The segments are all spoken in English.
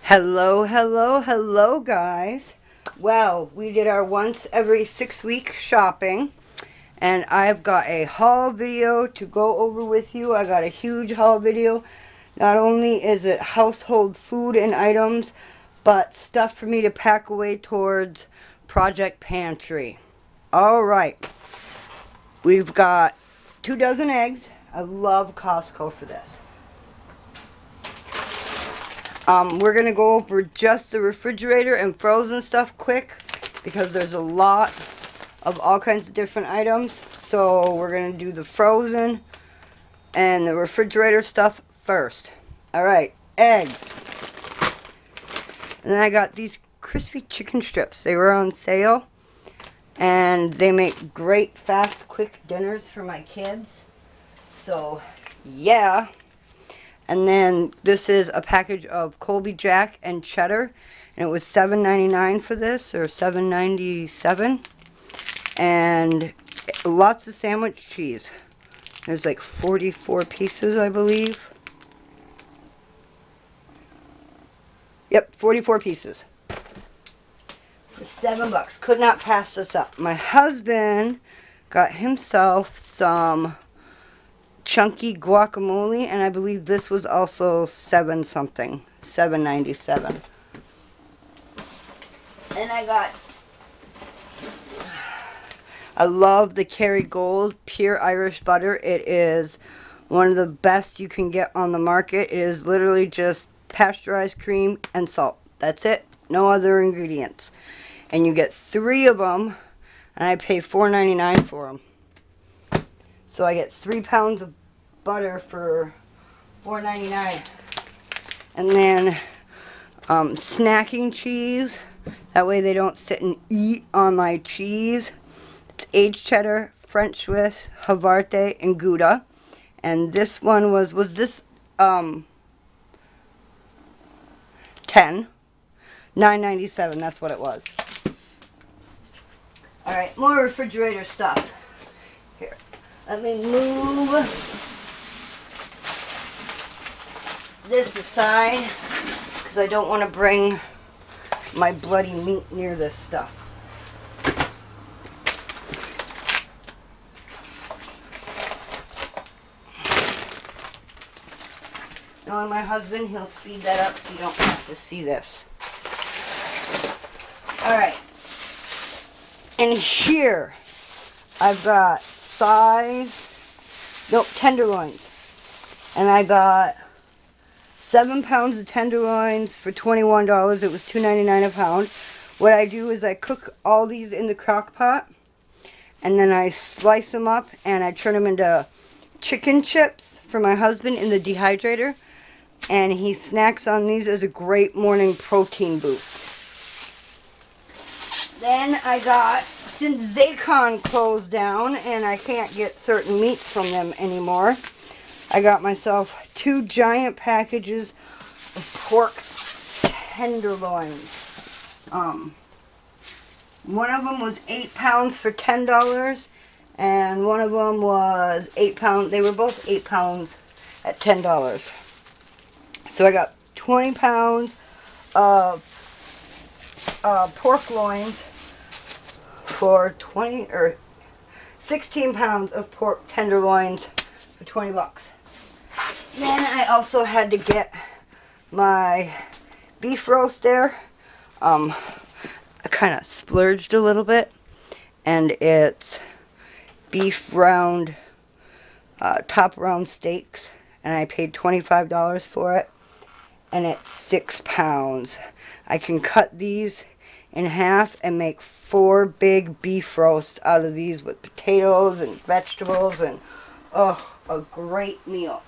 Hello, hello, hello, guys. Well, we did our once every 6 week shopping, and I've got a haul video to go over with you. I got a huge haul video. Not only is it household food and items, but stuff for me to pack away towards Project Pantry. Alright, we've got 2 dozen eggs. I love Costco for this. We're going to go over just the refrigerator and frozen stuff quick because there's a lot of all kinds of different items. So we're going to do the frozen and the refrigerator stuff first. Alright, eggs. And then I got these crispy chicken strips. They were on sale. And they make great, fast, quick dinners for my kids. So, yeah. And then this is a package of Colby Jack and cheddar. And it was $7.99 for this, or $7.97. And lots of sandwich cheese. There's like 44 pieces, I believe. Yep, 44 pieces. For $7. Could not pass this up. My husband got himself some chunky guacamole, and I believe this was also $7 something, $7.97. And I love the Kerrygold pure Irish butter. It is one of the best you can get on the market. It is literally just pasteurized cream and salt. That's it. No other ingredients. And you get 3 of them, and I pay $4.99 for them. So I get 3 pounds of butter for $4.99. And then snacking cheese. That way they don't sit and eat on my cheese. It's aged cheddar, French Swiss, Havarti, and Gouda. And this one was this 10. $9.97, that's what it was. Alright, more refrigerator stuff. Here, let me move this aside because I don't want to bring my bloody meat near this stuff. Knowing my husband, he'll speed that up so you don't have to see this. Alright. And here, I've got tenderloins. And I got 7 pounds of tenderloins for $21. It was $2.99 a pound. What I do is I cook all these in the crock pot. And then I slice them up and I turn them into chicken chips for my husband in the dehydrator. And he snacks on these as a great morning protein boost. Then I got, since Zaycon closed down and I can't get certain meats from them anymore, I got myself 2 giant packages of pork tenderloins. One of them was 8 pounds for $10, and one of them was 8 pounds. They were both 8 pounds at $10. So I got 20 pounds of pork loins for 16 pounds of pork tenderloins for $20. Then I also had to get my beef roast there. I kind of splurged a little bit, and it's beef round, top round steaks, and I paid $25 for it, and it's 6 pounds. I can cut these in half and make 4 big beef roasts out of these with potatoes and vegetables, and oh, a great meal.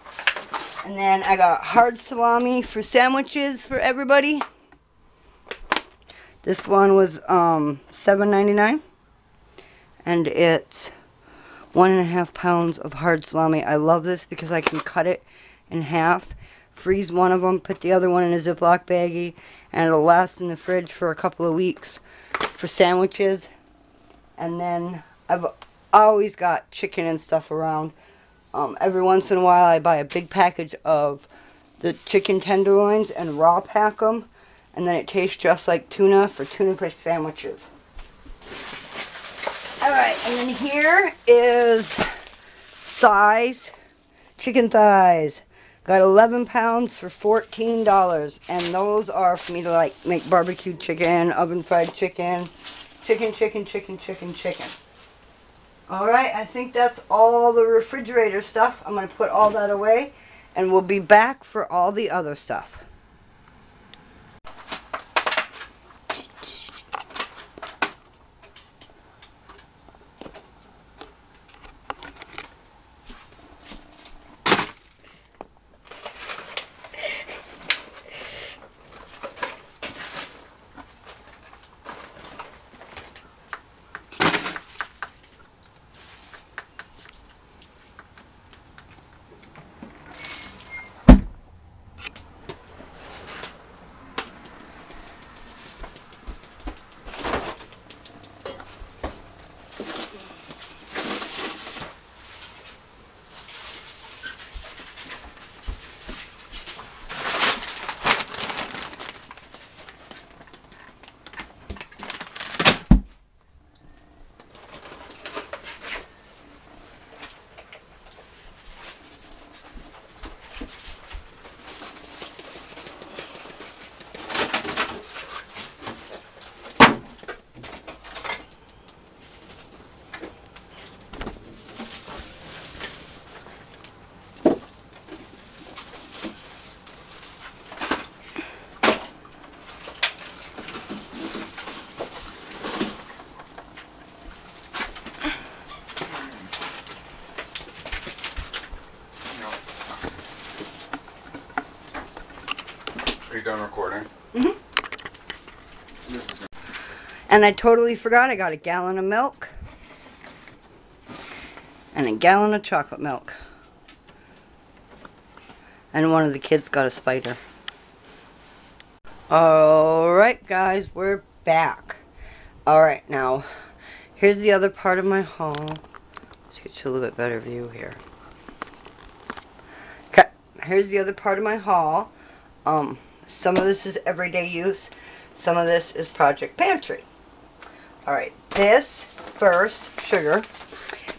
And then I got hard salami for sandwiches for everybody. This one was $7.99, and it's 1.5 pounds of hard salami. I love this because I can cut it in half, freeze one of them, put the other one in a Ziploc baggie, and it'll last in the fridge for a couple of weeks for sandwiches. And then I've always got chicken and stuff around. Every once in a while I buy a big package of the chicken tenderloins and raw pack them And then it tastes just like tuna for tuna fish sandwiches. Alright, and then here is thighs, chicken thighs. Got 11 pounds for $14. And those are for me to like make barbecue chicken, oven fried chicken, chicken. Alright, I think that's all the refrigerator stuff. I'm going to put all that away. And we'll be back for all the other stuff. Are you done recording? Mm-hmm. And I totally forgot I got a gallon of milk. And a gallon of chocolate milk. And one of the kids got a spider. Alright guys, we're back. Alright, now, here's the other part of my haul. Let's get you a little bit better view here. Okay, here's the other part of my haul. Some of this is everyday use. Some of this is Project Pantry. Alright, this first sugar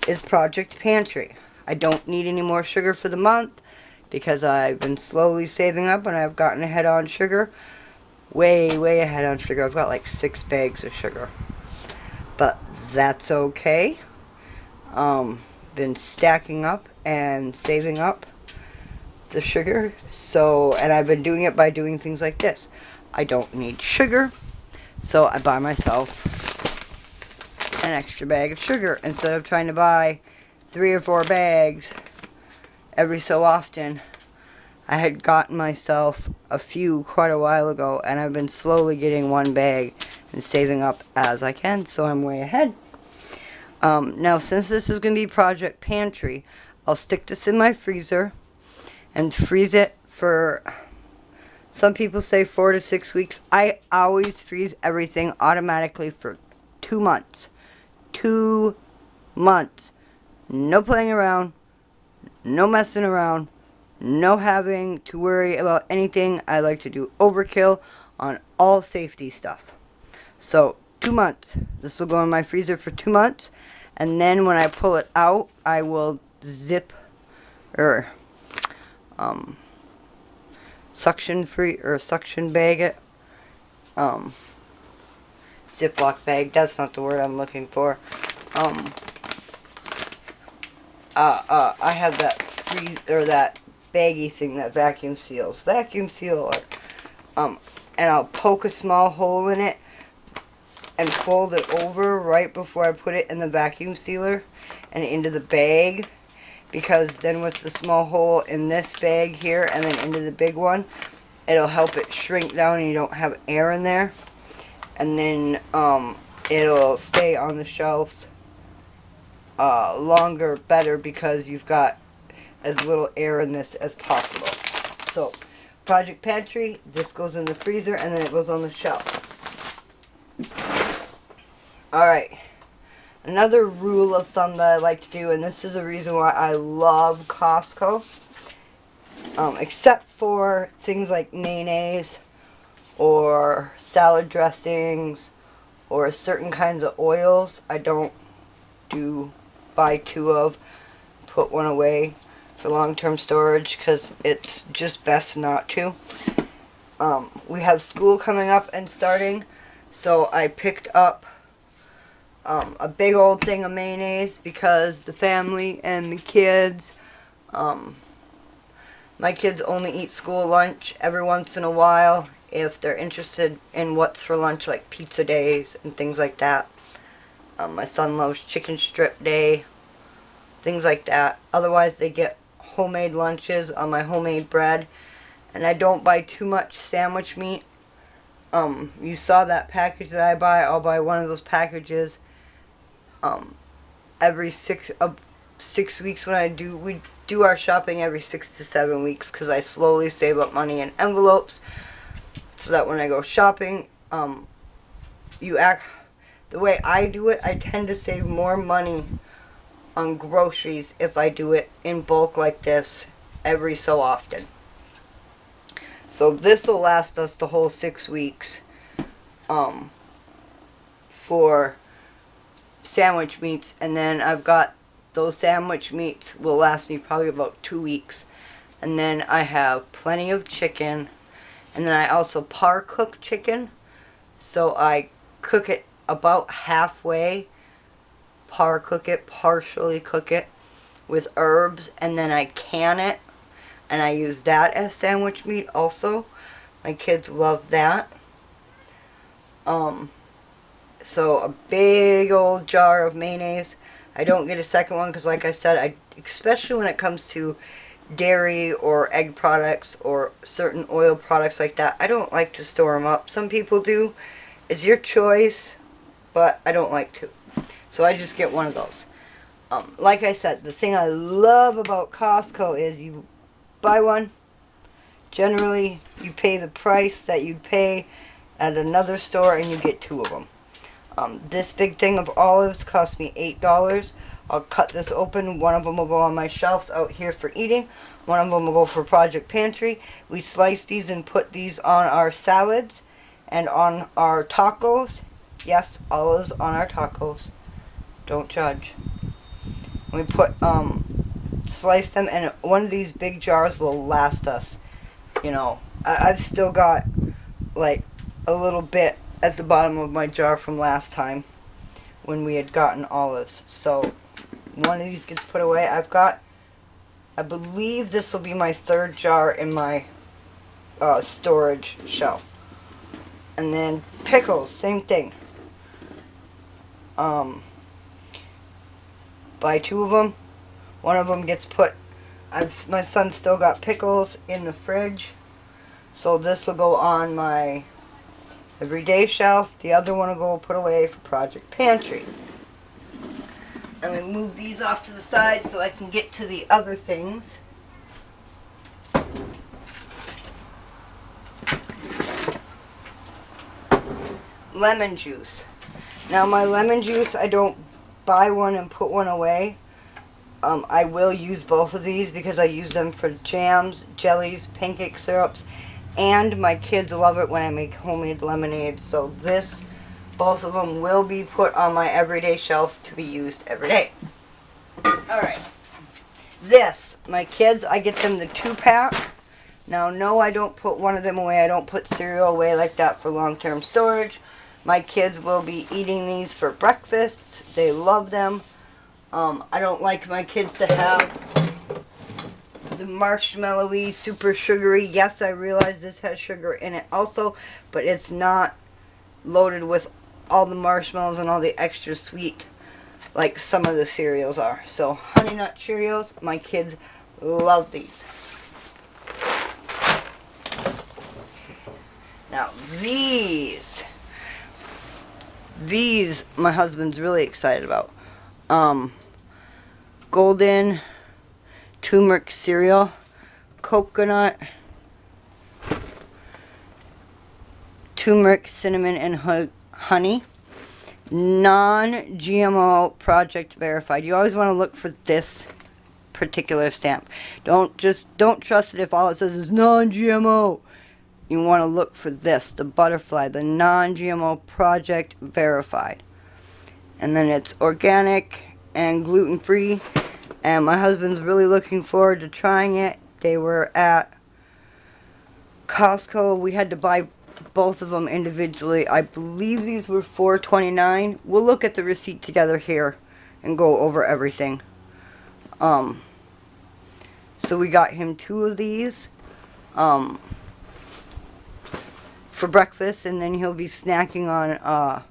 is Project Pantry. I don't need any more sugar for the month because I've been slowly saving up and I've gotten ahead on sugar. Way ahead on sugar. I've got like 6 bags of sugar. But that's okay. Been stacking up and saving up the sugar. So, and I've been doing it by doing things like this. I don't need sugar, so I buy myself an extra bag of sugar instead of trying to buy 3 or 4 bags every so often. I had gotten myself a few quite a while ago, and I've been slowly getting 1 bag and saving up as I can, so I'm way ahead. Now, since this is going to be Project Pantry, I'll stick this in my freezer and freeze it for, some people say 4 to 6 weeks. I always freeze everything automatically for 2 months. 2 months. No playing around. No messing around. No having to worry about anything. I like to do overkill on all safety stuff. So, 2 months. This will go in my freezer for 2 months. And then when I pull it out, I will zip, or suction bag it. Ziploc bag, that's not the word I'm looking for. I have that that baggy thing that vacuum seals. Vacuum sealer. And I'll poke a small hole in it and fold it over right before I put it in the vacuum sealer and into the bag. Because then with the small hole in this bag here and then into the big one, it'll help it shrink down and you don't have air in there. And then it'll stay on the shelves longer, better, because you've got as little air in this as possible. So, Project Pantry, this goes in the freezer and then it goes on the shelf. Alright. Another rule of thumb that I like to do, and this is a reason why I love Costco, except for things like mayonnaise or salad dressings or certain kinds of oils. I don't buy 2 of, put 1 away for long-term storage because it's just best not to. We have school coming up and starting, so I picked up a big old thing of mayonnaise because the family and the kids, my kids only eat school lunch every once in a while if they're interested in what's for lunch, like pizza days and things like that. My son loves chicken strip day, things like that. Otherwise, they get homemade lunches on my homemade bread. And I don't buy too much sandwich meat. You saw that package that I buy. I'll buy one of those packages every 6 weeks when we do our shopping every 6 to 7 weeks because I slowly save up money in envelopes so that when I go shopping, the way I do it, I tend to save more money on groceries if I do it in bulk like this every so often. So this will last us the whole 6 weeks for sandwich meats, and then I've got those sandwich meats will last me probably about 2 weeks, and then I have plenty of chicken, and then I also par cook chicken, so I cook it about halfway, par cook it, partially cook it with herbs, and then I can it, and I use that as sandwich meat also. My kids love that. So a big old jar of mayonnaise. I don't get a second one because, like I said, especially when it comes to dairy or egg products or certain oil products like that, I don't like to store them up. Some people do. It's your choice, but I don't like to. So I just get one of those. Like I said, the thing I love about Costco is you buy one. Generally, you pay the price that you'd pay at another store and you get 2 of them. This big thing of olives cost me $8. I'll cut this open. One of them will go on my shelves out here for eating. One of them will go for Project Pantry. We slice these and put these on our salads and on our tacos. Yes, olives on our tacos. Don't judge. We put, slice them, and one of these big jars will last us. You know, I've still got, like, a little bit at the bottom of my jar from last time when we had gotten olives. So, one of these gets put away. I believe this will be my 3rd jar in my storage shelf. And then pickles, same thing. Buy 2 of them. One of them gets put, my son still got pickles in the fridge, so this will go on my everyday shelf. The other one will go put away for Project Pantry. And we move these off to the side so I can get to the other things. Lemon juice. Now my lemon juice, I don't buy one and put one away. I will use both of these because I use them for jams, jellies, pancake syrups, and my kids love it when I make homemade lemonade. So both of them will be put on my everyday shelf to be used every day. Alright. My kids, I get them the 2-pack. Now, no, I don't put one of them away. I don't put cereal away like that for long-term storage. My kids will be eating these for breakfast. They love them. I don't like my kids to have the marshmallowy, super sugary. Yes, I realize this has sugar in it also, but it's not loaded with all the marshmallows and all the extra sweet like some of the cereals are. So, Honey Nut Cheerios, my kids love these. Now, these my husband's really excited about. Golden turmeric cereal, coconut, turmeric, cinnamon, and honey. Non-GMO, project verified. You always want to look for this particular stamp. Don't trust it if all it says is non-GMO. you want to look for this, the butterfly, the non-GMO Project Verified. And then it's organic and gluten-free. And my husband's really looking forward to trying it. They were at Costco. We had to buy both of them individually. I believe these were $4.29. We'll look at the receipt together here and go over everything. So we got him 2 of these for breakfast, and then he'll be snacking on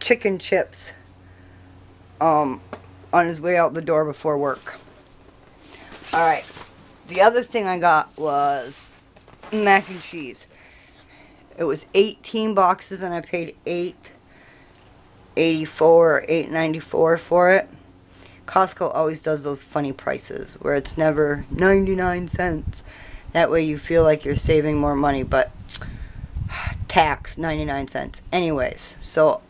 chicken chips on his way out the door before work. Alright, the other thing I got was mac and cheese. It was 18 boxes and I paid $8.84 or $8.94 for it. Costco always does those funny prices where it's never 99 cents. That way you feel like you're saving more money, but tax 99 cents. Anyways, so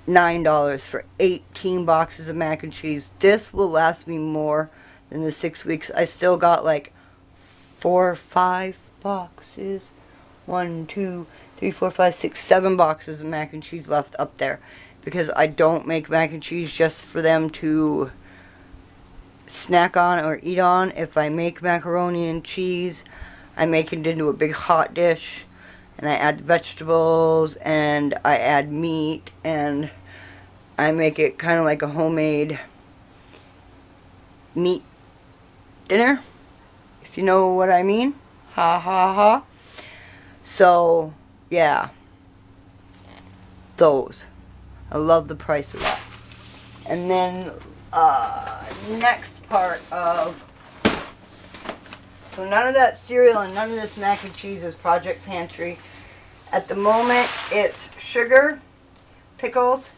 $9 for 18 boxes of mac and cheese. This will last me more than the 6 weeks. I still got like 4 or 5 boxes. 1, 2, 3, 4, 5, 6, 7 boxes of mac and cheese left up there. Because I don't make mac and cheese just for them to snack on or eat on. If I make macaroni and cheese, I make it into a big hot dish. And I add vegetables and I add meat. And I make it kind of like a homemade meat dinner. If you know what I mean. Ha ha ha. So, yeah. Those. I love the price of that. And then, next part of... So none of that cereal and none of this mac and cheese is Project Pantry. At the moment, it's sugar, pickles,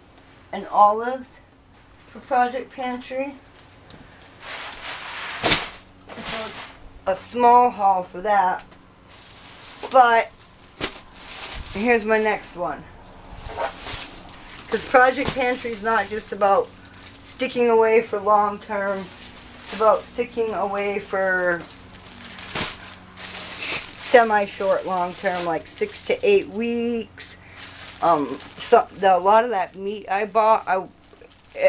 and olives for Project Pantry. So it's a small haul for that. But here's my next one. Because Project Pantry is not just about sticking away for long term. It's about sticking away for semi-short long term, like 6 to 8 weeks. So a lot of that meat I bought,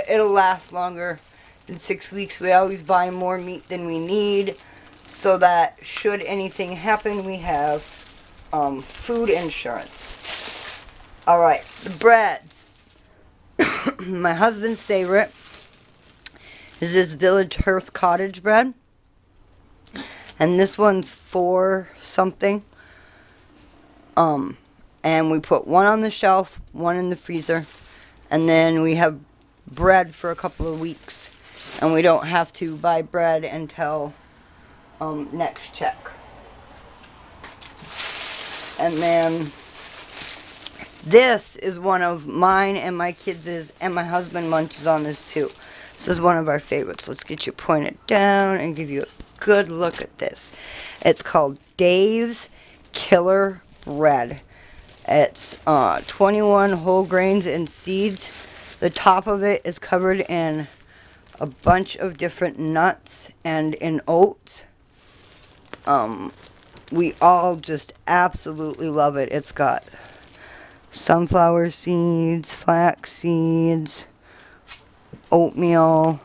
it'll last longer than 6 weeks. We always buy more meat than we need, so that should anything happen, we have food insurance. Alright, the breads. My husband's favorite is this Village Hearth Cottage bread. And this one's $4 something. And we put one on the shelf, one in the freezer. And then we have bread for a couple of weeks. And we don't have to buy bread until next check. And then this is one of mine and my kids' and my husband munches on this too. This is one of our favorites. Let's get you pointed down and give you a good look at this. It's called Dave's Killer Bread. It's 21 whole grains and seeds. The top of it is covered in a bunch of different nuts and in oats. We all just absolutely love it. It's got sunflower seeds, flax seeds, oatmeal.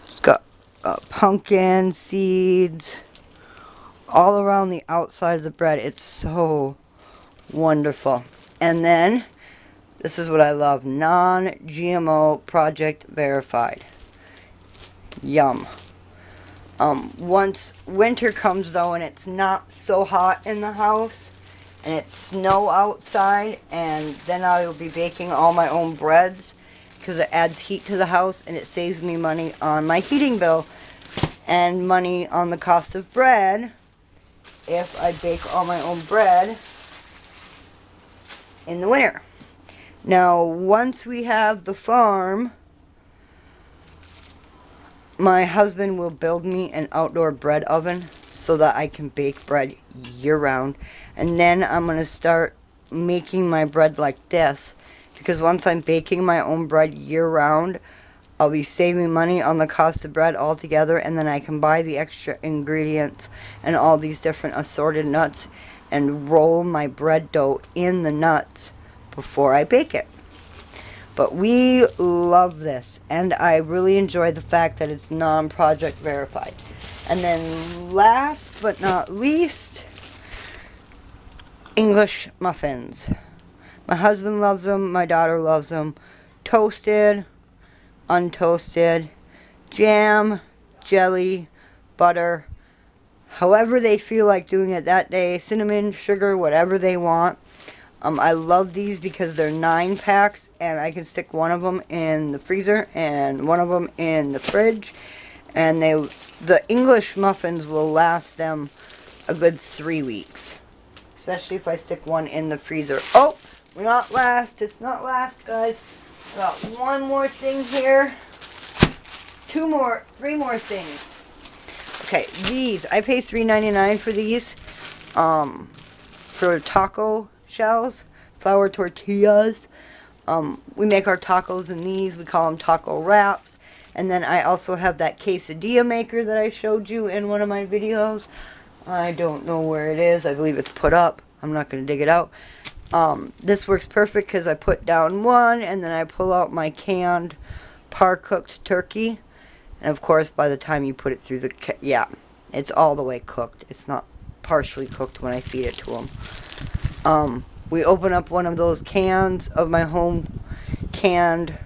It's got pumpkin seeds all around the outside of the bread. It's so wonderful. And then, this is what I love. Non-GMO Project Verified. Yum. Once winter comes though and it's not so hot in the house and it's snow outside, and then I will be baking all my own breads because it adds heat to the house and it saves me money on my heating bill and money on the cost of bread if I bake all my own bread in the winter. Now, once we have the farm, my husband will build me an outdoor bread oven so that I can bake bread year-round. And then I'm going to start making my bread like this. Because once I'm baking my own bread year-round, I'll be saving money on the cost of bread altogether, and then I can buy the extra ingredients and all these different assorted nuts and roll my bread dough in the nuts before I bake it. But we love this, and I really enjoy the fact that it's non-project verified. And then last but not least, English muffins. My husband loves them, my daughter loves them. Toasted, untoasted, jam, jelly, butter, however they feel like doing it that day, cinnamon, sugar, whatever they want. I love these because they're 9 packs, and I can stick one of them in the freezer and one of them in the fridge, and the English muffins will last them a good 3 weeks, especially if I stick one in the freezer. Oh, we're not last. It's not last, guys. Got one more thing here. 3 more things. Okay, these, I pay $3.99 for these, for taco shells, flour tortillas. We make our tacos in these. We call them taco wraps. And then I also have that quesadilla maker that I showed you in one of my videos. I don't know where it is. I believe it's put up. I'm not going to dig it out. This works perfect because I put down one and then I pull out my canned par-cooked turkey. And of course, by the time you put it through the, yeah, it's all the way cooked. It's not partially cooked when I feed it to them. We open up one of those cans of my home canned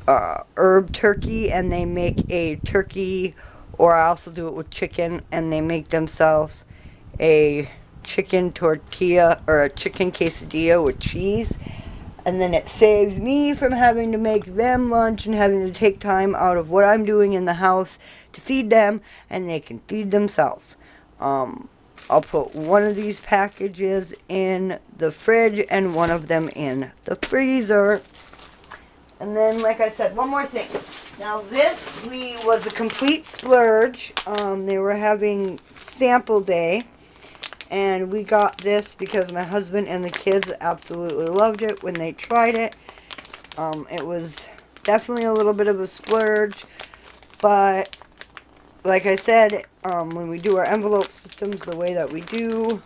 herb turkey, and they make a turkey, or I also do it with chicken, and they make themselves a chicken tortilla or a chicken quesadilla with cheese. And then it saves me from having to make them lunch and having to take time out of what I'm doing in the house to feed them, and they can feed themselves. I'll put one of these packages in the fridge and one of them in the freezer. And then, like I said, one more thing. Now this was a complete splurge. They were having sample day. And we got this because my husband and the kids absolutely loved it when they tried it. It was definitely a little bit of a splurge. But, like I said, when we do our envelope systems the way that we do,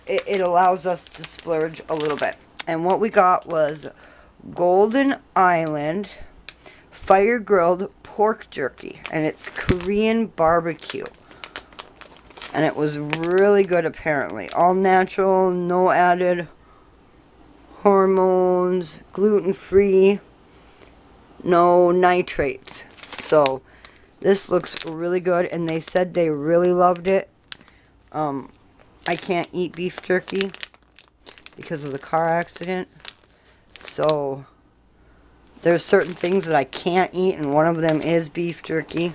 it allows us to splurge a little bit. And what we got was Golden Island fire grilled pork jerky. And it's Korean barbecue. And it was really good, apparently. All natural, no added hormones, gluten-free, no nitrates. So, this looks really good, and they said they really loved it. I can't eat beef jerky because of the car accident. So, there's certain things that I can't eat, and one of them is beef jerky.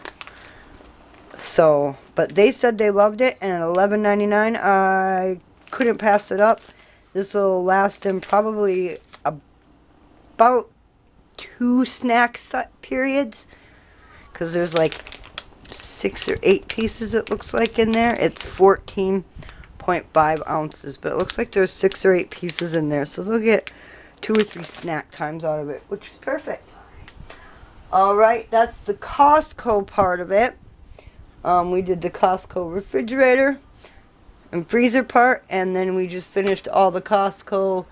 So, but they said they loved it, and at $11.99, I couldn't pass it up. This will last them probably about 2 snack periods, because there's like 6 or 8 pieces, it looks like, in there. It's 14.5 ounces, but it looks like there's 6 or 8 pieces in there, so they'll get 2 or 3 snack times out of it, which is perfect. Alright, that's the Costco part of it. We did the Costco refrigerator and freezer part, and then we just finished all the Costco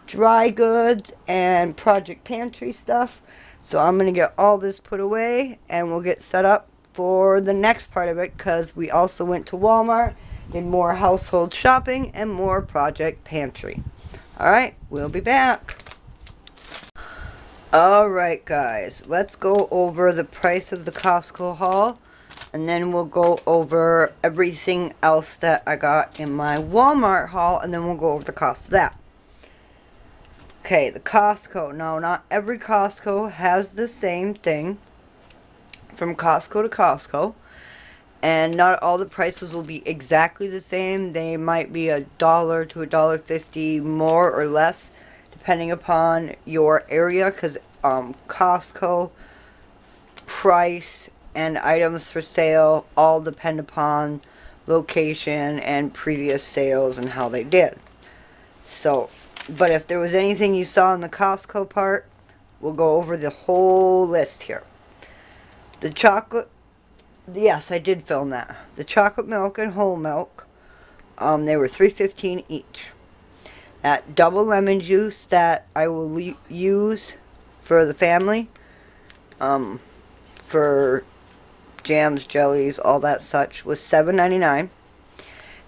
dry goods and project pantry stuff. So I'm going to get all this put away, and we'll get set up for the next part of it, because we also went to Walmart, did more household shopping, and more project pantry. Alright, we'll be back. Alright guys, let's go over the price of the Costco haul. And then we'll go over everything else that I got in my Walmart haul. And then we'll go over the cost of that. Okay, the Costco. No, not every Costco has the same thing. From Costco to Costco. And not all the prices will be exactly the same. They might be $1 to $1.50 more or less, depending upon your area. Because Costco price and items for sale all depend upon location and previous sales and how they did. So, but if there was anything you saw in the Costco part, we'll go over the whole list here. The chocolate, yes, I did film that. The chocolate milk and whole milk, they were $3.15 each. That double lemon juice that I will use for the family, for jams, jellies, all that such, was $7.99.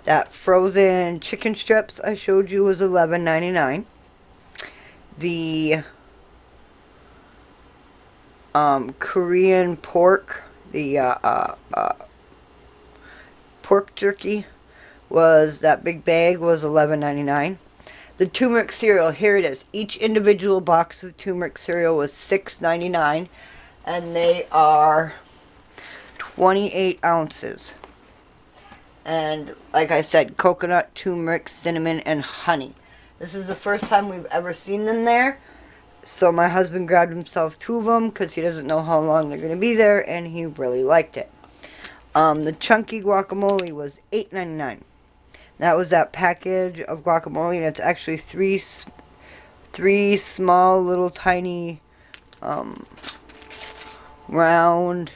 That frozen chicken strips I showed you was $11.99. The Korean pork, the pork jerky, was, that big bag was $11.99. The turmeric cereal, here it is. Each individual box of turmeric cereal was $6.99, and they are 28 ounces. And like I said, coconut, turmeric, cinnamon, and honey. This is the first time we've ever seen them there. So my husband grabbed himself 2 of them because he doesn't know how long they're going to be there, and he really liked it. The chunky guacamole was $8.99. That was that package of guacamole, and it's actually three small little tiny round,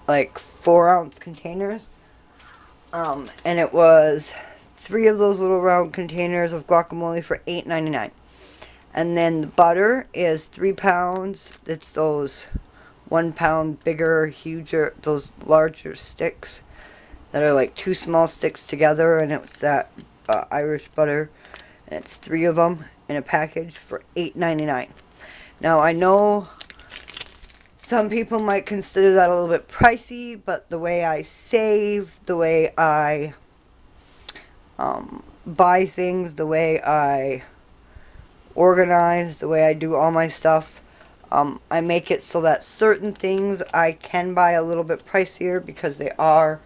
like 4-ounce containers. And it was 3 of those little round containers of guacamole for $8.99. And then the butter is 3 pounds. It's those 1 pound bigger, huger, those larger sticks that are like 2 small sticks together, and it's that Irish butter, and it's 3 of them in a package for $8.99. Now I know some people might consider that a little bit pricey, but the way I save, the way I buy things, the way I organize, the way I do all my stuff, I make it so that certain things I can buy a little bit pricier because they are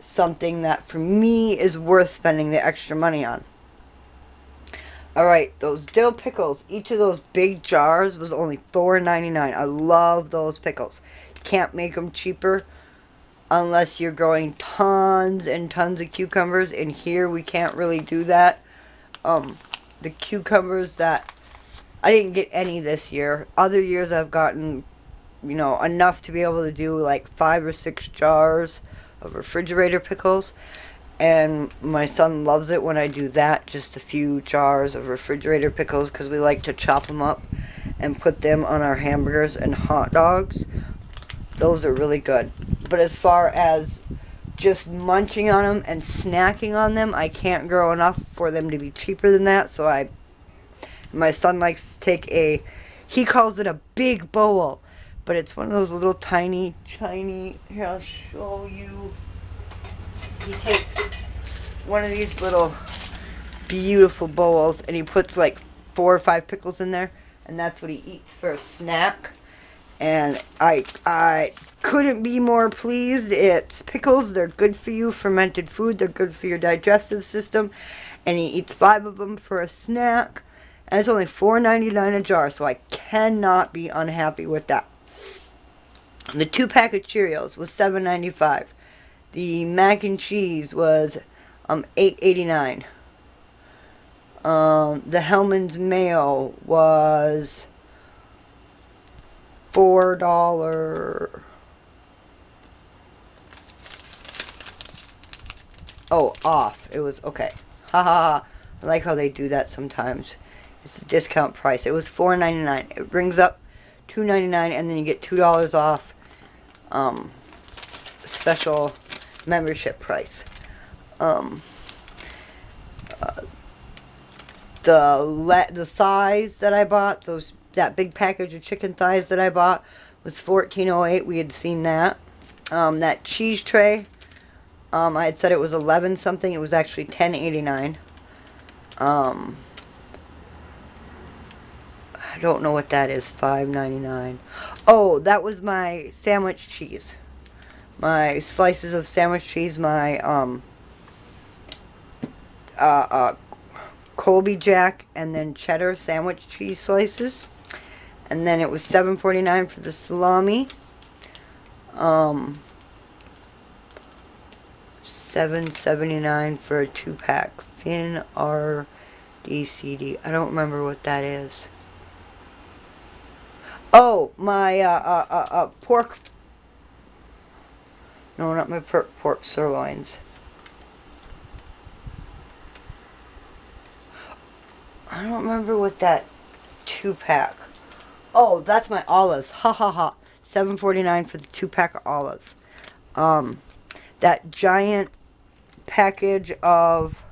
something that for me is worth spending the extra money on. Alright, those dill pickles, each of those big jars was only $4.99. I love those pickles. Can't make them cheaper unless you're growing tons and tons of cucumbers, and here we can't really do that. The cucumbers that I didn't get any this year. Other years I've gotten, you know, enough to be able to do like 5 or 6 jars of refrigerator pickles, and my son loves it when I do that, just a few jars of refrigerator pickles, because we like to chop them up and put them on our hamburgers and hot dogs. Those are really good. But as far as just munching on them and snacking on them, I can't grow enough for them to be cheaper than that. So my son likes to take he calls it a big bowl, but it's one of those little tiny, here I'll show you. He takes one of these little beautiful bowls, and he puts like 4 or 5 pickles in there, and that's what he eats for a snack. And I couldn't be more pleased. It's pickles. They're good for you. Fermented food. They're good for your digestive system. And he eats 5 of them for a snack. And it's only $4.99 a jar, so I cannot be unhappy with that. The 2-pack of Cheerios was $7.95. The mac and cheese was $8.89. The Hellman's mayo was $4. Oh, off. It was okay. Ha ha ha. I like how they do that sometimes. It's a discount price. It was $4.99. It brings up $2.99, and then you get $2 off special membership price. The thighs that I bought, that big package of chicken thighs that I bought, was $14.08. We had seen that. That cheese tray, I had said it was 11 something. It was actually $10.89. I don't know what that is. $5.99. Oh, that was my sandwich cheese. My slices of sandwich cheese. My Colby Jack and then cheddar sandwich cheese slices. And then it was $7.49 for the salami. $7.79 for a 2-pack. Finn RDCD. I don't remember what that is. Oh, my pork. No, not my pork sirloins. I don't remember what that 2-pack. Oh, that's my olives. Ha ha ha. $7.49 for the 2-pack of olives. That giant package of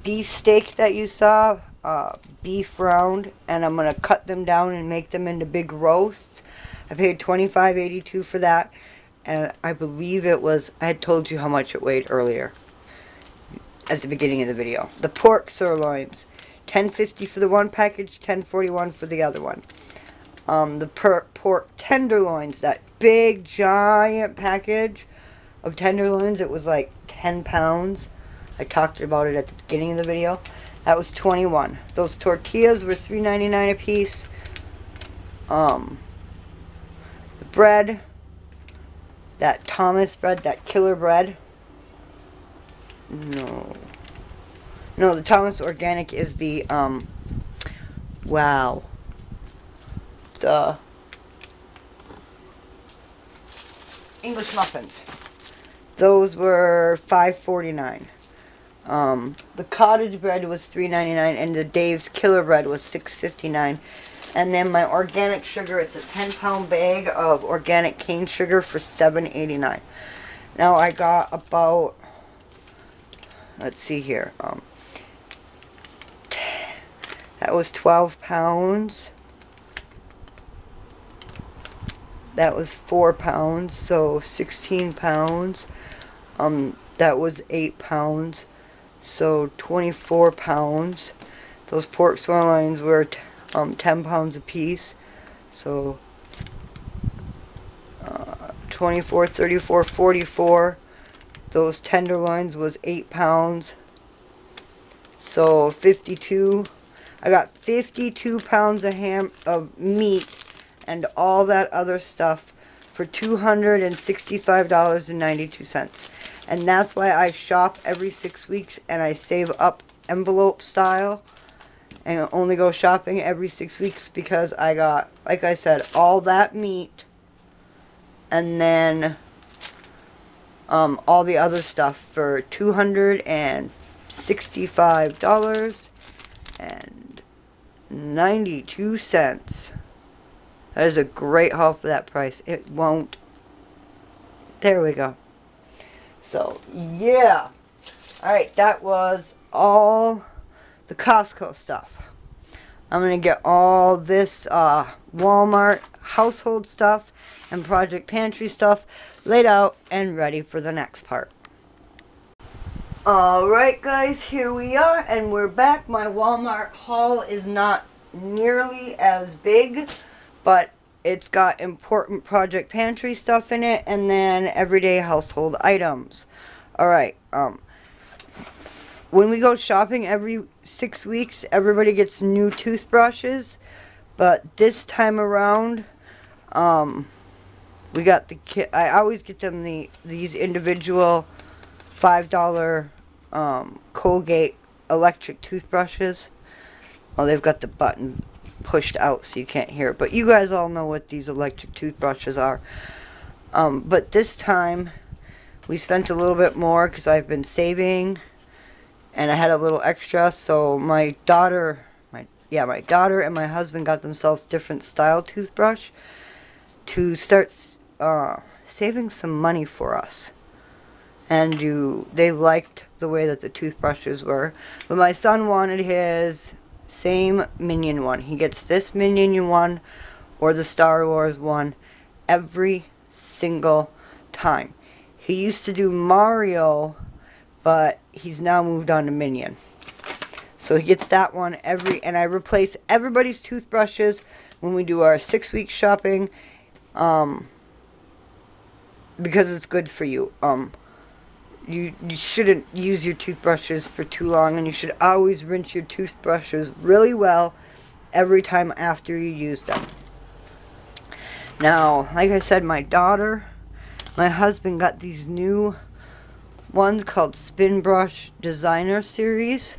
beef steak that you saw, beef round, and I'm gonna cut them down and make them into big roasts. I paid $25.82 for that, and I believe it was, I had told you how much it weighed earlier at the beginning of the video. The pork sirloins, $10.50 for the one package, $10.41 for the other one. The pork tenderloins, that big giant package of tenderloins, it was like 10 pounds. I talked about it at the beginning of the video. That was $21. Those tortillas were $3.99 a piece. The bread, that Thomas bread, that killer bread. No, the Thomas Organic is the, wow. The English muffins. Those were $5.49. The cottage bread was $3.99, and the Dave's Killer Bread was $6.59. And then my organic sugar, it's a 10-pound bag of organic cane sugar for $7.89. Now I got about, let's see here, that was 12 pounds. That was 4 pounds, so 16 pounds. That was 8 pounds, so 24 pounds. Those pork sirloins were 10 pounds a piece, so 24, 34, 44. Those tenderloins was 8 pounds, so 52. I got 52 pounds of meat and all that other stuff for $265.92. And that's why I shop every 6 weeks, and I save up envelope style and only go shopping every 6 weeks, because I got, like I said, all that meat and then all the other stuff for $265.92. That is a great haul for that price. It won't. There we go. So, yeah. Alright, that was all the Costco stuff. I'm going to get all this Walmart household stuff and Project Pantry stuff laid out and ready for the next part. Alright guys, here we are, and we're back. My Walmart haul is not nearly as big, but it's got important Project Pantry stuff in it, and then everyday household items. Alright, when we go shopping every 6 weeks, everybody gets new toothbrushes, but this time around, we got the kit. I always get them these individual $5 Colgate electric toothbrushes. Well, they've got the button pushed out so you can't hear it, but you guys all know what these electric toothbrushes are. But this time we spent a little bit more because I've been saving and I had a little extra, so my daughter and my husband got themselves different style toothbrush to start saving some money for us. And they liked the way that the toothbrushes were, but my son wanted his same Minion one. He gets this Minion one or the Star Wars one every single time. He used to do Mario, but he's now moved on to Minion. So he gets that one and I replace everybody's toothbrushes when we do our 6-week shopping, because it's good for you. You shouldn't use your toothbrushes for too long, and you should always rinse your toothbrushes really well every time after you use them. Now, like I said, my husband got these new ones called Spin Brush Designer Series.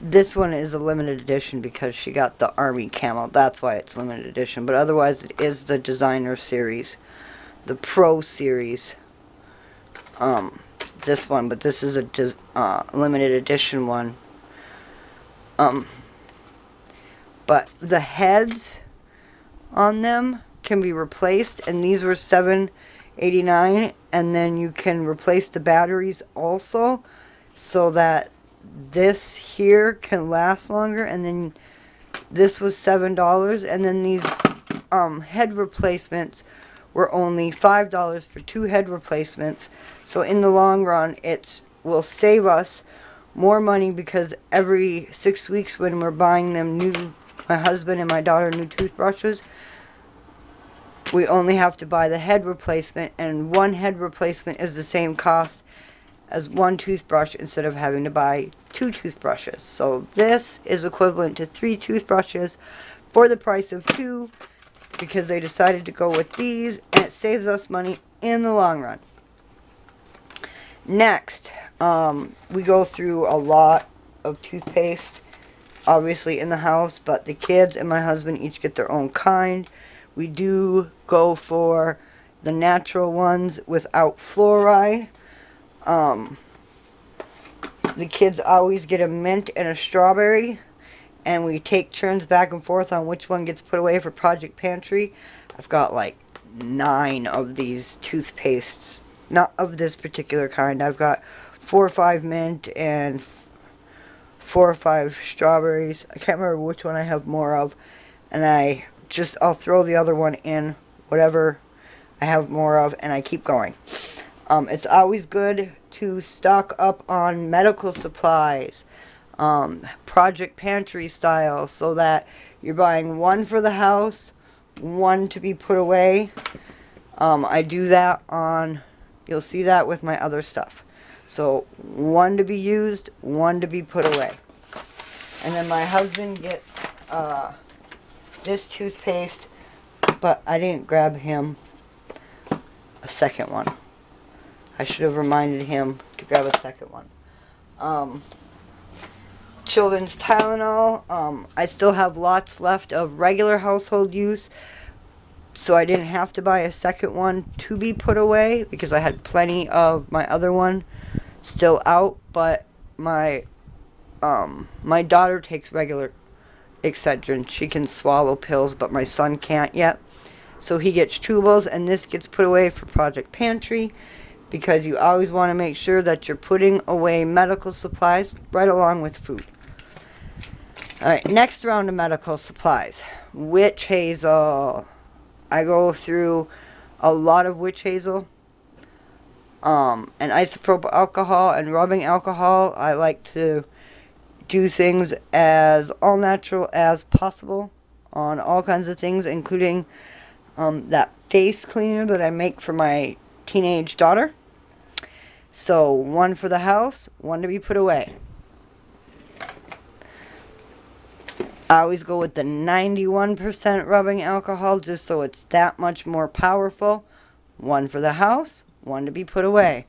This one is a limited edition because she got the Army camo. That's why it's limited edition. But otherwise, it is the designer series, the Pro series. This one, but this is a limited edition one. But the heads on them can be replaced, and these were $7.89, and then you can replace the batteries also, so that this here can last longer. And then this was $7, and then these head replacements were only $5 for 2 head replacements. So in the long run, it will save us more money, because every 6 weeks when we're buying them new, my husband and my daughter, new toothbrushes, we only have to buy the head replacement, and 1 head replacement is the same cost as 1 toothbrush instead of having to buy 2 toothbrushes. So this is equivalent to 3 toothbrushes for the price of 2, because they decided to go with these, and it saves us money in the long run. Next, we go through a lot of toothpaste, obviously in the house, but the kids and my husband each get their own kind. We do go for the natural ones without fluoride. The kids always get a mint and a strawberry, and we take turns back and forth on which one gets put away for Project Pantry. I've got like 9 of these toothpastes, not of this particular kind. I've got 4 or 5 mint and 4 or 5 strawberries. I can't remember which one I have more of, and I'll throw the other one in whatever I have more of, and I keep going. It's always good to stock up on medical supplies, Project Pantry style, so that you're buying 1 for the house, 1 to be put away. I do that you'll see that with my other stuff. So 1 to be used, 1 to be put away. And then my husband gets this toothpaste, but I didn't grab him a second one. I should have reminded him to grab a second one. Children's Tylenol. I still have lots left of regular household use, so I didn't have to buy a second one to be put away, because I had plenty of my other one still out. But my daughter takes regular Excedrin. She can swallow pills, but my son can't yet. So he gets chewables, and this gets put away for Project Pantry, because you always want to make sure that you're putting away medical supplies right along with food. Alright, next round of medical supplies. Witch hazel. I go through a lot of witch hazel. And isopropyl alcohol and rubbing alcohol. I like to do things as all natural as possible on all kinds of things, including that face cleaner that I make for my teenage daughter. So 1 for the house, 1 to be put away. I always go with the 91% rubbing alcohol, just so it's that much more powerful. 1 for the house, 1 to be put away.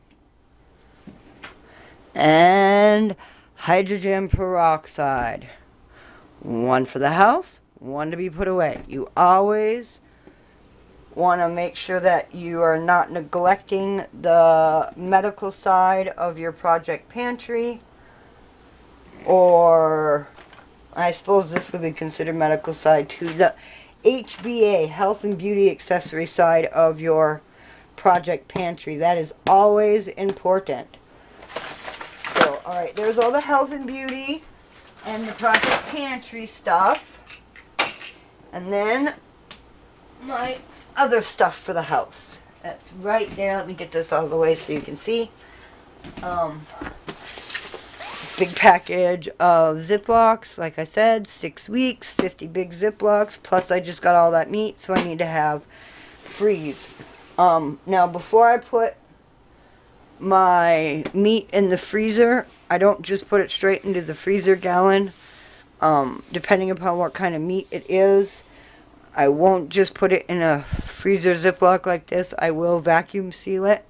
And hydrogen peroxide. 1 for the house, 1 to be put away. You always want to make sure that you are not neglecting the medical side of your Project Pantry, or I suppose this would be considered medical side too, the HBA, health and beauty accessory side of your Project Pantry. That is always important. So, alright, there's all the health and beauty and the Project Pantry stuff. And then my other stuff for the house. That's right there. Let me get this out of the way so you can see. Big package of Ziplocs. Like I said, 6 weeks, 50 big Ziplocs. Plus I just got all that meat, so I need to have freeze. Now before I put my meat in the freezer, I don't just put it straight into the freezer gallon. Depending upon what kind of meat it is, I won't just put it in a freezer Ziploc like this. I will vacuum seal it.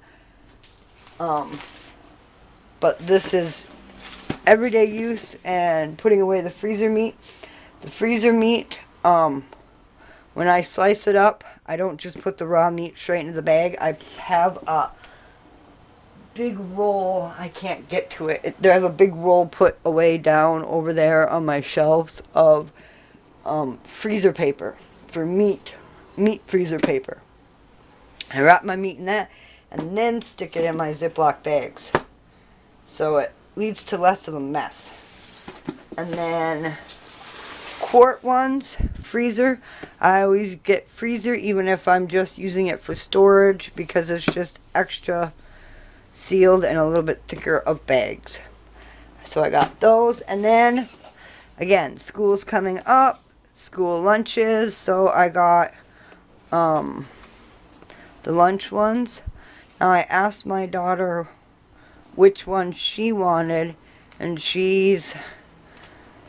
But this is everyday use and putting away the freezer meat. The freezer meat, when I slice it up, I don't just put the raw meat straight into the bag. I have a big roll. I can't get to it. I have a big roll put away down over there on my shelves of freezer paper for meat freezer paper. I wrap my meat in that and then stick it in my Ziploc bags, so it leads to less of a mess. And then quart ones, freezer. I always get freezer even if I'm just using it for storage, because it's just extra sealed and a little bit thicker of bags. So I got those. And then again, school's coming up, school lunches, so I got the lunch ones. Now I asked my daughter which one she wanted, and she's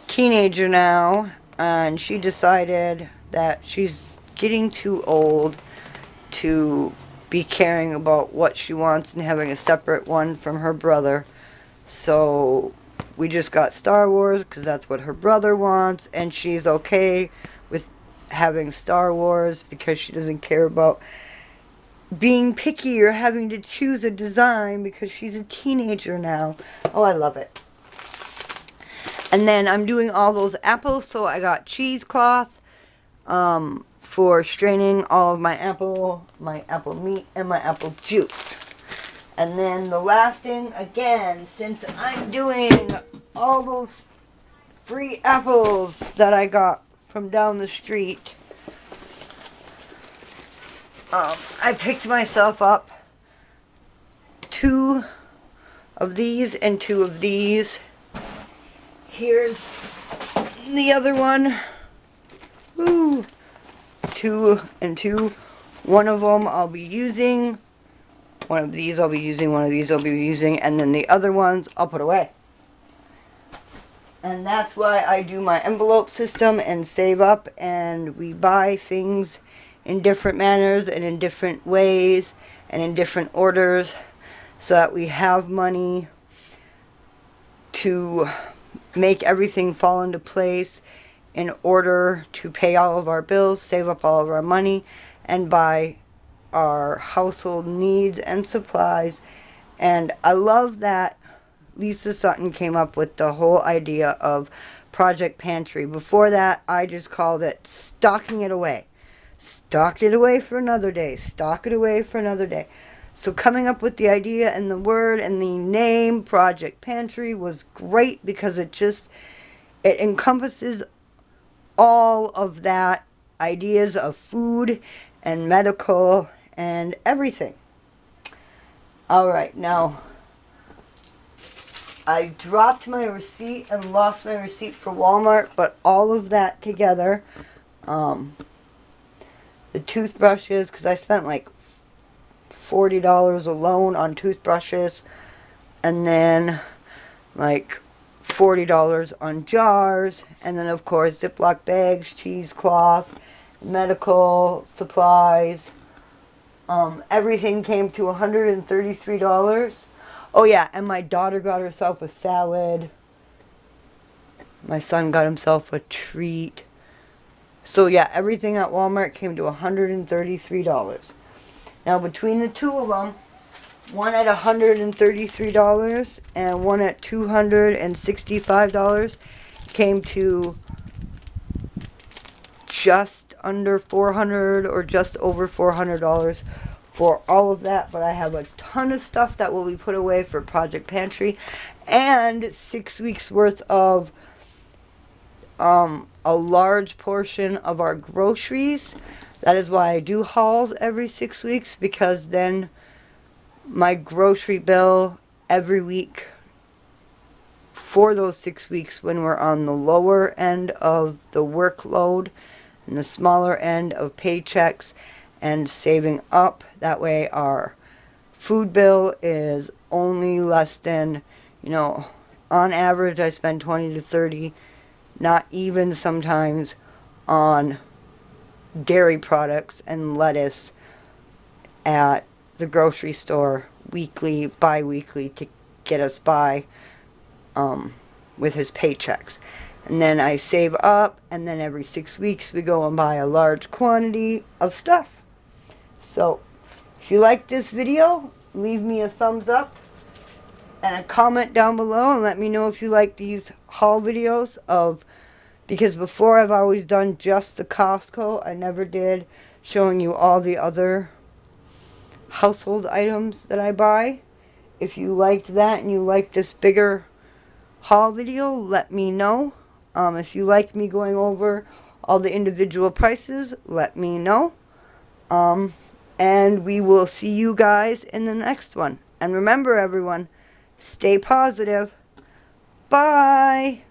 teenager now, and she decided that she's getting too old to be caring about what she wants and having a separate one from her brother. So we just got Star Wars because that's what her brother wants, and she's okay with having Star Wars because she doesn't care about being picky or having to choose a design because she's a teenager now. Oh, I love it. And then I'm doing all those apples, so I got cheesecloth for straining all of my apple meat and my apple juice. And then the last thing, again, since I'm doing all those free apples that I got from down the street, I picked myself up 2 of these and 2 of these. Here's the other one. Woo! 2 and 2. One of them I'll be using. One of these I'll be using. One of these I'll be using. And then the other ones I'll put away. And that's why I do my envelope system and save up. And we buy things in different manners and in different ways and in different orders, so that we have money to make everything fall into place in order to pay all of our bills, save up all of our money, and buy our household needs and supplies. And I love that Lisa Sutton came up with the whole idea of Project Pantry. Before that, I just called it stocking it away. Stock it away for another day. Stock it away for another day. So coming up with the idea and the word and the name Project Pantry was great, because it encompasses all of that, ideas of food and medical and everything. Alright, now I dropped my receipt and lost my receipt for Walmart, but all of that together, the toothbrushes, because I spent like $40 alone on toothbrushes, and then like $40 on jars, and then of course Ziploc bags, cheesecloth, medical supplies. Everything came to $133. Oh yeah, and my daughter got herself a salad. My son got himself a treat. So yeah, everything at Walmart came to $133. Now between the two of them, one at $133 and one at $265, came to just under $400 or just over $400 for all of that. But I have a ton of stuff that will be put away for Project Pantry, and 6 weeks worth of a large portion of our groceries. That is why I do hauls every 6 weeks, because then my grocery bill every week for those 6 weeks, when we're on the lower end of the workload and the smaller end of paychecks and saving up, that way our food bill is only less than, on average I spend 20 to 30, not even sometimes, on dairy products and lettuce at the grocery store weekly, bi-weekly, to get us by with his paychecks. And then I save up, and then every 6 weeks we go and buy a large quantity of stuff. So, if you like this video, leave me a thumbs up and a comment down below and let me know if you like these haul videos because before I've always done just the Costco. I never did showing you all the other household items that I buy. If you liked that and you like this bigger haul video, let me know. If you like me going over all the individual prices, let me know. And we will see you guys in the next one. And remember, everyone, stay positive. Bye.